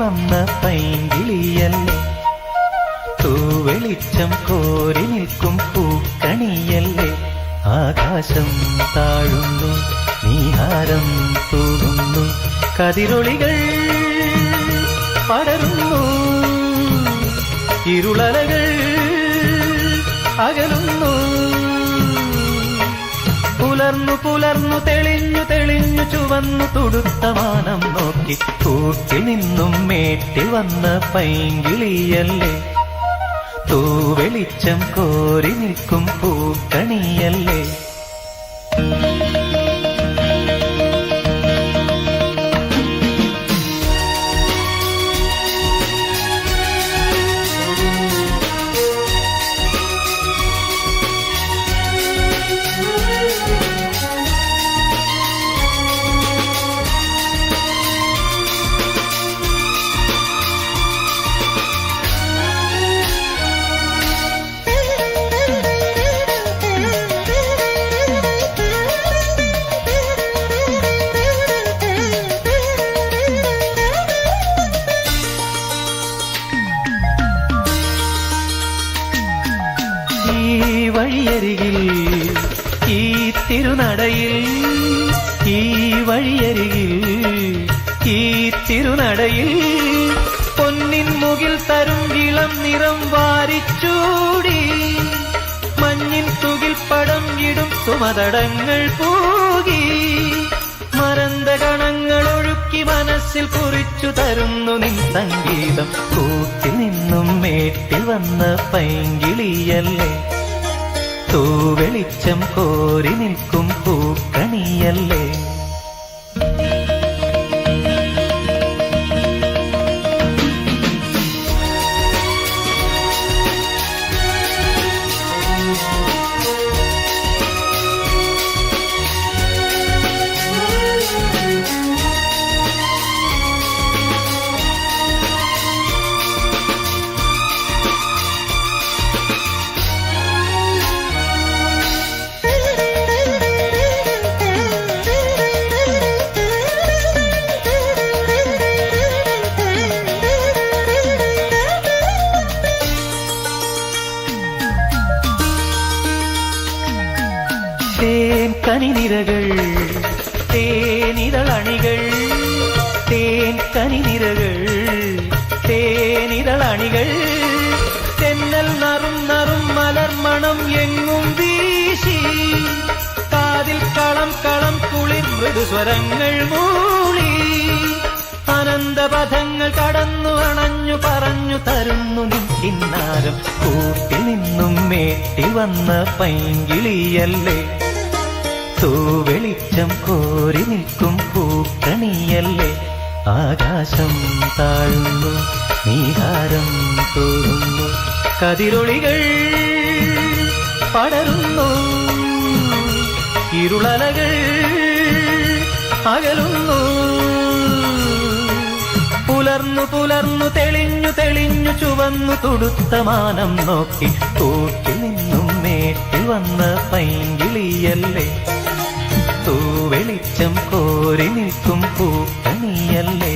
വന്ന പൈങ്കിളിയല്ലേ, തൂവെളിച്ചം കോരി നിൽക്കും പൂക്കണിയല്ലേ. ആകാശം താഴുന്നു, നീഹാരം തൂകുന്നു, കതിരൊളികൾ പടരുന്നു, ഇരുളലകൾ അകലുന്നു. പുലർന്നു പുലർന്നു തെളിഞ്ഞു തെളിഞ്ഞു ചുവന്നു തുടുത്ത മാനം നോക്കി കൂട്ടിൽ നിന്നും മേട്ടിൽ വന്ന പൈങ്കിളിയല്ലേ, തൂവെളിച്ചം കോരി നിൽക്കും പൂക്കണിയല്ലേ. ഈ വഴിയരികിൽ ഈ തിരുനടയിൽ, ഈ വഴിയരികിൽ ഈ തിരുനടയിൽ പൊന്നിൻ മുകിൽ തരും ഇളം നിറം വാരിച്ചൂടി, മഞ്ഞിൻ തുകിൽ പടം ഇടും സുമതടങ്ങൾ പൂകി, മരന്ത കണങ്ങൾ ഒഴുക്കി മനസ്സിൽ കുറിച്ചു തരുന്നു നിൻ സംഗീതം. കൂട്ടിൽ നിന്നും മേട്ടിൽ വന്ന പൈങ്കിളിയല്ലേ, തൂവെളിച്ചം കോരി നിൽക്കും പൂക്കണിയല്ലേ. തേൻ കനിനിരകൾ തേനിതളണികൾ, തേൻ കനിനിരകൾ തേനിതളണികൾ, തെന്നൽ നറും നറും മലർമണം എങ്ങും വീശി, കാതിൽ കളം കളം കുളിർ മൃദുസ്വരങ്ങൾ മൂളി, അനന്തപഥങ്ങൾ കടന്നു അണഞ്ഞു പറഞ്ഞു തരുന്നു നിൻ കിന്നാരം. കൂട്ടിൽ നിന്നും മേട്ടി വന്ന പൈങ്കിളിയല്ലേ, തൂവെളിച്ചം കോരി നിൽക്കും പൂക്കണിയല്ലേ. ആകാശം താഴുന്നു, നീഹാരം തൂകുന്നു, കതിരൊളികൾ പടരുന്നു, ഇരുളലകൾ അകലുന്നു. പുലർന്നു പുലർന്നു തെളിഞ്ഞു തെളിഞ്ഞു ചുവന്നു തുടുത്ത മാനം നോക്കി കൂട്ടിൽ നിന്നും മേട്ടിൽ വന്ന പൈങ്കിളിയല്ലേ, തൂവെളിച്ചം കോരി നിൽക്കും പൂക്കണിയല്ലേ.